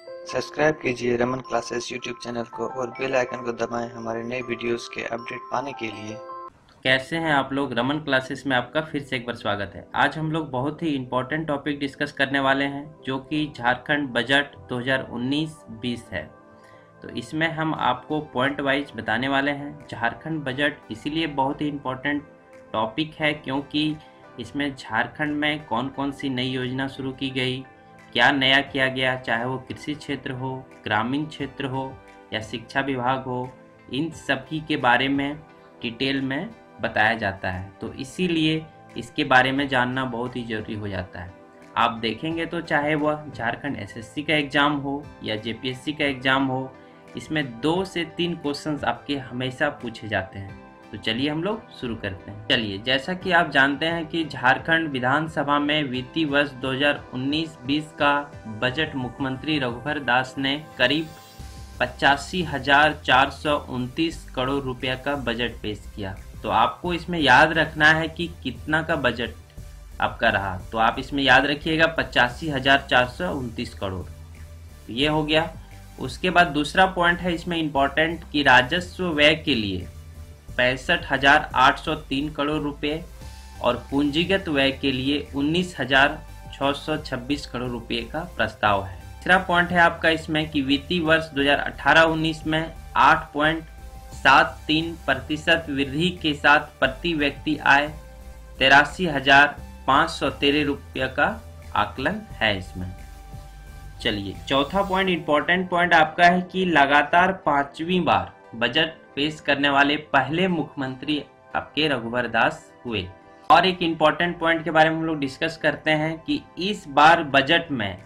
Subscribe कीजिए Raman classes YouTube channel को और बेल आइकन को दबाएं हमारे नए वीडियोस के अपडेट पाने के लिए। कैसे हैं आप लोग। रमन क्लासेस में आपका फिर से एक बार स्वागत है। आज हम लोग बहुत ही इम्पोर्टेंट टॉपिक डिस्कस करने वाले हैं जो कि झारखंड बजट 2019-20 है। तो इसमें हम आपको पॉइंट वाइज बताने वाले हैं। झारखंड बजट इसीलिए बहुत ही इम्पोर्टेंट टॉपिक है क्योंकि इसमें झारखंड में कौन कौन सी नई योजना शुरू की गई, क्या नया किया गया, चाहे वो कृषि क्षेत्र हो, ग्रामीण क्षेत्र हो या शिक्षा विभाग हो, इन सभी के बारे में डिटेल में बताया जाता है। तो इसीलिए इसके बारे में जानना बहुत ही ज़रूरी हो जाता है। आप देखेंगे तो चाहे वह झारखंड एसएससी का एग्ज़ाम हो या जेपीएससी का एग्ज़ाम हो, इसमें 2 से 3 क्वेश्चंस आपके हमेशा पूछे जाते हैं। तो चलिए हम लोग शुरू करते हैं। चलिए, जैसा कि आप जानते हैं कि झारखंड विधानसभा में वित्तीय वर्ष 2019-20 का बजट मुख्यमंत्री रघुवर दास ने करीब 85,429 करोड़ रुपया का बजट पेश किया। तो आपको इसमें याद रखना है कि कितना का बजट आपका रहा। तो आप इसमें याद रखिएगा 85,429 करोड़। तो ये हो गया। उसके बाद दूसरा पॉइंट है इसमें इम्पोर्टेंट कि राजस्व व्यय के लिए 65,803 करोड़ रुपए और पूंजीगत व्यय के लिए 19,626 करोड़ रुपए का प्रस्ताव है। तीसरा पॉइंट है आपका इसमें कि वित्तीय वर्ष 2018-19 में 8.73% वृद्धि के साथ प्रति व्यक्ति आय 83,513 रुपये का आकलन है इसमें। चलिए, चौथा पॉइंट इम्पोर्टेंट पॉइंट आपका है कि लगातार 5वीं बार बजट पेश करने वाले पहले मुख्यमंत्री आपके रघुवर दास हुए। और एक इम्पोर्टेंट पॉइंट के बारे में हम लोग डिस्कस करते हैं कि इस बार बजट में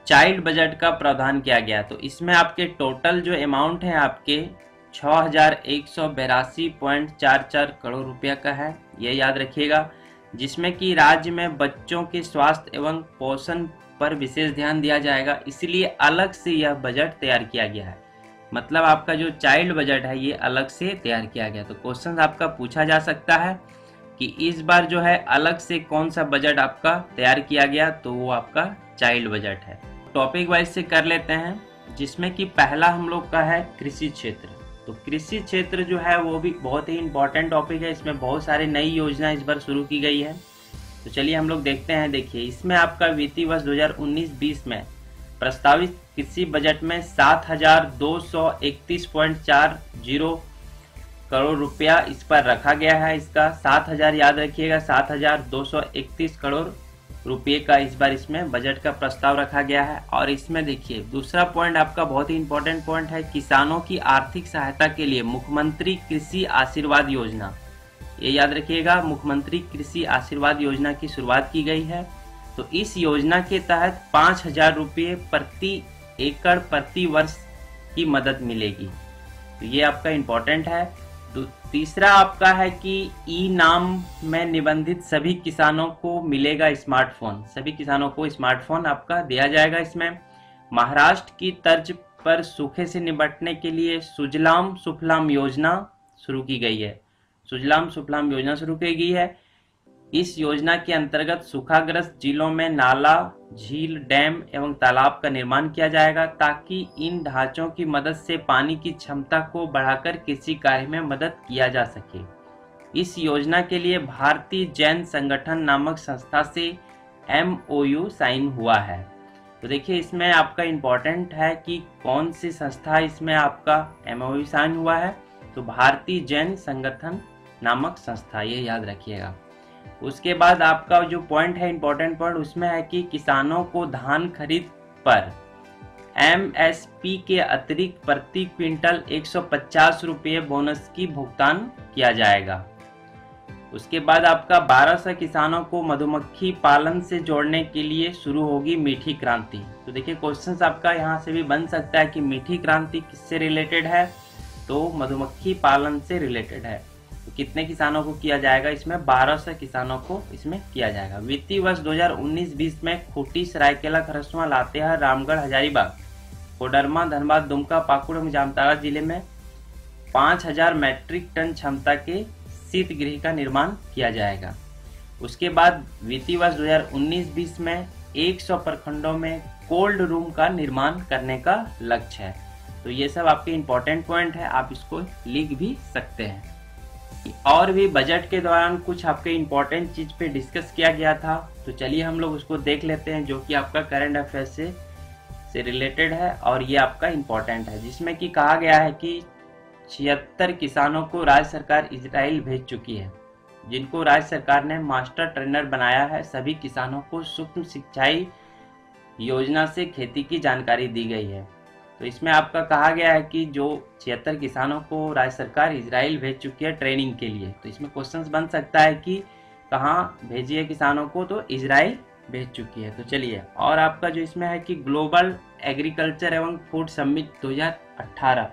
चाइल्ड बजट का प्रावधान किया गया। तो इसमें आपके टोटल जो अमाउंट है आपके 6,182.44 करोड़ रुपया का है, ये याद रखिएगा। जिसमें कि राज्य में बच्चों के स्वास्थ्य एवं पोषण पर विशेष ध्यान दिया जाएगा, इसलिए अलग से यह बजट तैयार किया गया है। मतलब आपका जो चाइल्ड बजट है ये अलग से तैयार किया गया। तो क्वेश्चन आपका पूछा जा सकता है कि इस बार जो है अलग से कौन सा बजट आपका तैयार किया गया, तो वो आपका चाइल्ड बजट है। टॉपिक वाइज से कर लेते हैं, जिसमें कि पहला हम लोग का है कृषि क्षेत्र। तो कृषि क्षेत्र जो है वो भी बहुत ही इम्पोर्टेंट टॉपिक है। इसमें बहुत सारी नई योजना इस बार शुरू की गई है। तो चलिए हम लोग देखते हैं। देखिए, इसमें आपका वित्तीय वर्ष 2019-20 में प्रस्तावित कृषि बजट में 7,231.40 करोड़ रुपया इस पर रखा गया है। इसका 7,000 याद रखिएगा, 7,231 करोड़ रुपये का इस बार इसमें बजट का प्रस्ताव रखा गया है। और इसमें देखिए दूसरा पॉइंट आपका बहुत ही इंपॉर्टेंट पॉइंट है, किसानों की आर्थिक सहायता के लिए मुख्यमंत्री कृषि आशीर्वाद योजना, ये याद रखिएगा, मुख्यमंत्री कृषि आशीर्वाद योजना की शुरुआत की गई है। तो इस योजना के तहत 5,000 रुपये प्रति एकड़ प्रति वर्ष की मदद मिलेगी। तो ये आपका इम्पोर्टेंट है। तीसरा आपका है कि ई नाम में निबंधित सभी किसानों को मिलेगा स्मार्टफोन। सभी किसानों को स्मार्टफोन आपका दिया जाएगा। इसमें महाराष्ट्र की तर्ज पर सूखे से निपटने के लिए सुजलाम सुफलाम योजना शुरू की गई है। सुजलाम सुफलाम योजना शुरू की गई है। इस योजना के अंतर्गत सूखाग्रस्त जिलों में नाला, झील, डैम एवं तालाब का निर्माण किया जाएगा ताकि इन ढांचों की मदद से पानी की क्षमता को बढ़ाकर कृषि कार्य में मदद किया जा सके। इस योजना के लिए भारतीय जैन संगठन नामक संस्था से MOU साइन हुआ है। तो देखिए इसमें आपका इम्पोर्टेंट है कि कौन सी संस्था इसमें आपका MOU साइन हुआ है। तो भारतीय जैन संगठन नामक संस्था, ये याद रखिएगा। उसके बाद आपका जो पॉइंट है इम्पोर्टेंट पॉइंट उसमें है कि किसानों को धान खरीद पर MSP के अतिरिक्त प्रति क्विंटल 150 रुपये बोनस की भुगतान किया जाएगा। उसके बाद आपका 1200 किसानों को मधुमक्खी पालन से जोड़ने के लिए शुरू होगी मीठी क्रांति। तो देखिए क्वेश्चंस आपका यहाँ से भी बन सकता है कि मीठी क्रांति किससे रिलेटेड है, तो मधुमक्खी पालन से रिलेटेड है। तो कितने किसानों को किया जाएगा इसमें, 1200 किसानों को इसमें किया जाएगा। वित्तीय वर्ष 2019-20 में खूंटी, सरायकेला, खरसुआ, लातेहार, रामगढ़, हजारीबाग, कोडरमा, धनबाद, दुमका, पाकुड़ एवं जामताड़ा जिले में 5,000 मैट्रिक टन क्षमता के शीत गृह का निर्माण किया जाएगा। उसके बाद वित्तीय वर्ष 2019-20 में 100 प्रखंडों में कोल्ड रूम का निर्माण करने का लक्ष्य है। तो ये सब आपके इम्पोर्टेंट पॉइंट है, आप इसको लिख भी सकते हैं। और भी बजट के दौरान कुछ आपके इम्पोर्टेंट चीज पे डिस्कस किया गया था, तो चलिए हम लोग उसको देख लेते हैं, जो कि आपका करंट अफेयर से रिलेटेड है और ये आपका इम्पोर्टेंट है। जिसमें कि कहा गया है कि 76 किसानों को राज्य सरकार इजराइल भेज चुकी है, जिनको राज्य सरकार ने मास्टर ट्रेनर बनाया है। सभी किसानों को सूक्ष्म सिंचाई योजना से खेती की जानकारी दी गई है। तो इसमें आपका कहा गया है कि जो 76 किसानों को राज्य सरकार इजराइल भेज चुकी है ट्रेनिंग के लिए। तो इसमें क्वेश्चंस बन सकता है कि कहाँ भेजी है किसानों को, तो इजराइल भेज चुकी है। तो चलिए, और आपका जो इसमें है कि ग्लोबल एग्रीकल्चर एवं फूड समिट 2018,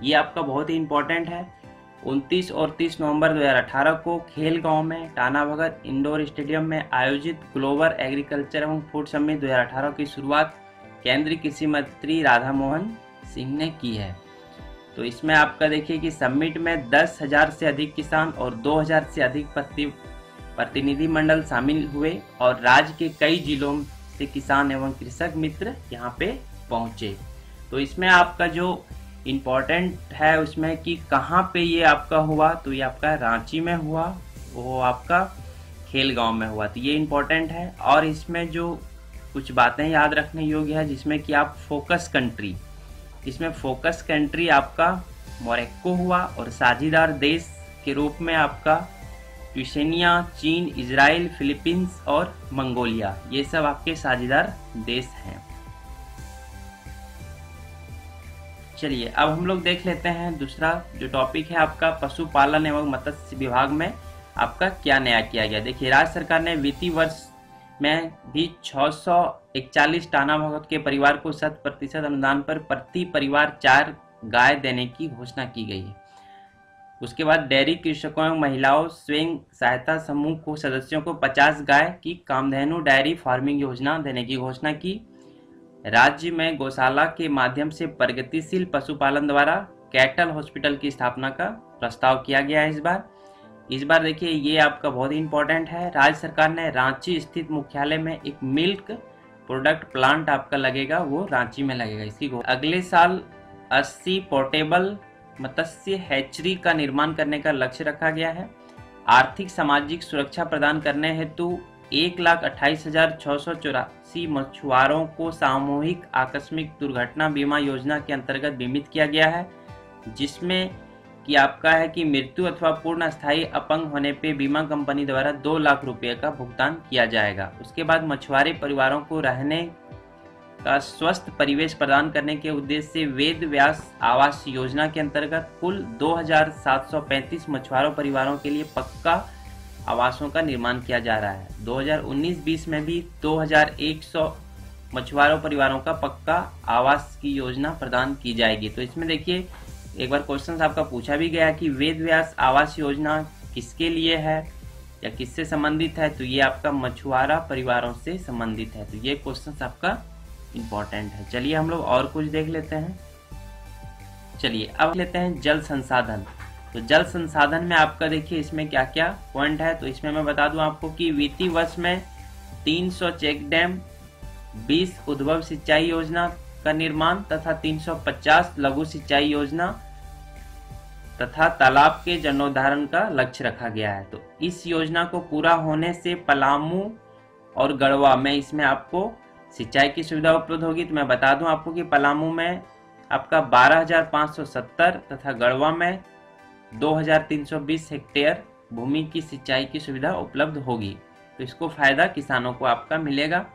ये आपका बहुत ही इम्पोर्टेंट है। 29 और 30 नवंबर 2018 को खेलगांव में टाना भगत इंडोर स्टेडियम में आयोजित ग्लोबल एग्रीकल्चर एवं फूड समिट 2018 की शुरुआत केंद्रीय कृषि मंत्री राधा मोहन सिंह ने की है। तो इसमें आपका देखिए कि समिट में 10,000 से अधिक किसान और 2,000 से अधिक प्रतिनिधि मंडल शामिल हुए और राज्य के कई जिलों से किसान एवं कृषक मित्र यहाँ पे पहुंचे। तो इसमें आपका जो इम्पोर्टेंट है उसमें कि कहाँ पे ये आपका हुआ, तो ये आपका रांची में हुआ, वो आपका खेलगांव में हुआ। तो ये इम्पोर्टेंट है। और इसमें जो कुछ बातें याद रखने योग्य है, जिसमें कि आप फोकस कंट्री, इसमें फोकस कंट्री आपका मोरक्को हुआ और साझेदार देश के रूप में आपका ट्यूनीशिया, चीन, इजराइल, फिलीपींस और मंगोलिया, ये सब आपके साझेदार देश हैं। चलिए अब हम लोग देख लेते हैं दूसरा जो टॉपिक है आपका पशुपालन एवं मत्स्य विभाग में आपका क्या नया किया गया। देखिए, राज्य सरकार ने वित्तीय वर्ष में भी 641 टाना भगत के परिवार को 100% अनुदान पर प्रति परिवार 4 गाय देने की घोषणा की गई है। उसके बाद डेयरी कृषकों एवं महिलाओं स्वयं सहायता समूह को सदस्यों को 50 गाय की कामधेनु डेयरी फार्मिंग योजना देने की घोषणा की। राज्य में गौशाला के माध्यम से प्रगतिशील पशुपालन द्वारा कैटल हॉस्पिटल की स्थापना का प्रस्ताव किया गया है इस बार देखिए, ये आपका बहुत ही इंपॉर्टेंट है। राज्य सरकार ने रांची स्थित मुख्यालय में एक मिल्क प्रोडक्ट प्लांट आपका लगेगा, वो रांची में लगेगा। इसकी अगले साल 80 पोर्टेबल मत्स्य हैचरी का निर्माण करने का लक्ष्य रखा गया है। आर्थिक सामाजिक सुरक्षा प्रदान करने हेतु 1,28,684 मछुआरों को सामूहिक आकस्मिक दुर्घटना बीमा योजना के अंतर्गत बीमित किया गया है, जिसमें कि आपका है कि मृत्यु अथवा पूर्ण स्थायी अपंग होने पे बीमा कंपनी द्वारा 2 लाख रुपए का भुगतान किया जाएगा। उसके बाद मछुआरे परिवारों को रहने का स्वस्थ परिवेश प्रदान करने के उद्देश्य से वेद व्यास आवास योजना के अंतर्गत कुल 2,735 मछुआरों परिवारों के लिए पक्का आवासों का निर्माण किया जा रहा है। 2019-20 में भी 2,100 मछुआरों परिवारों का पक्का आवास की योजना प्रदान की जाएगी। तो इसमें देखिए, एक बार क्वेश्चन आपका पूछा भी गया कि वेद व्यास आवास योजना किसके लिए है या किससे संबंधित है, तो ये आपका मछुआरा परिवारों से संबंधित है। तो ये क्वेश्चन आपका इम्पोर्टेंट है। चलिए हम लोग और कुछ देख लेते हैं। चलिए अब लेते हैं जल संसाधन। तो जल संसाधन में आपका देखिए इसमें क्या क्या पॉइंट है। तो इसमें मैं बता दूं आपको कि वित्तीय वर्ष में 300 चेक डैम, 20 उद्भव सिंचाई योजना का निर्माण तथा 350 लघु सिंचाई योजना तथा तालाब के जीर्णोद्धारण का लक्ष्य रखा गया है। तो इस योजना को पूरा होने से पलामू और गढ़वा में इसमें आपको सिंचाई की सुविधा उपलब्ध होगी। तो मैं बता दूं आपको कि पलामू में आपका 12,570 तथा गढ़वा में 2,320 हेक्टेयर भूमि की सिंचाई की सुविधा उपलब्ध होगी। तो इसको फायदा किसानों को आपका मिलेगा।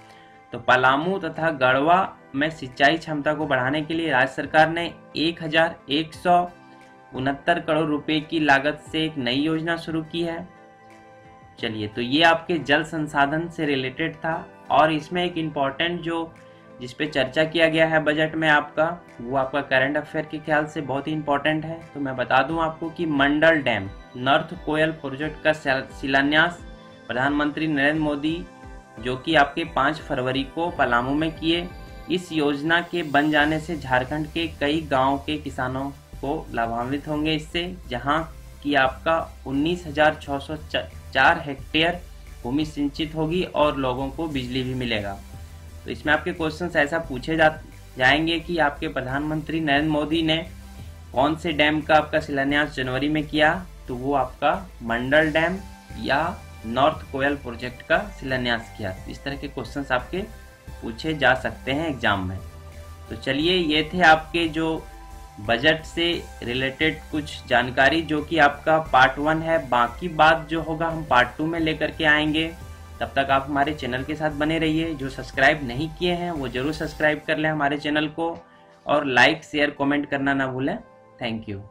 तो पलामू तथा गढ़वा में सिंचाई क्षमता को बढ़ाने के लिए राज्य सरकार ने 1,169 करोड़ रुपए की लागत से एक नई योजना शुरू की है। चलिए, तो ये आपके जल संसाधन से रिलेटेड था। और इसमें एक इम्पॉर्टेंट जो जिस पे चर्चा किया गया है बजट में आपका, वो आपका करंट अफेयर के ख्याल से बहुत ही इम्पोर्टेंट है। तो मैं बता दूं आपको कि मंडल डैम नॉर्थ कोयल प्रोजेक्ट का शिलान्यास प्रधानमंत्री नरेंद्र मोदी जो कि आपके 5 फरवरी को पलामू में किए। इस योजना के बन जाने से झारखंड के कई गाँव के किसानों को लाभान्वित होंगे इससे, जहाँ की आपका 19,604 हेक्टेयर भूमि सिंचित होगी और लोगों को बिजली भी मिलेगा। तो इसमें आपके क्वेश्चंस ऐसा पूछे जाएंगे कि आपके प्रधानमंत्री नरेंद्र मोदी ने कौन से डैम का आपका शिलान्यास जनवरी में किया, तो वो आपका मंडल डैम या नॉर्थ कोयल प्रोजेक्ट का शिलान्यास किया। इस तरह के क्वेश्चंस आपके पूछे जा सकते हैं एग्जाम में। तो चलिए, ये थे आपके जो बजट से रिलेटेड कुछ जानकारी, जो कि आपका पार्ट 1 है। बाकी बात जो होगा हम पार्ट 2 में लेकर के आएंगे। तब तक आप हमारे चैनल के साथ बने रहिए। जो सब्सक्राइब नहीं किए हैं वो जरूर सब्सक्राइब कर लें हमारे चैनल को, और लाइक शेयर कमेंट करना ना भूलें। Thank you.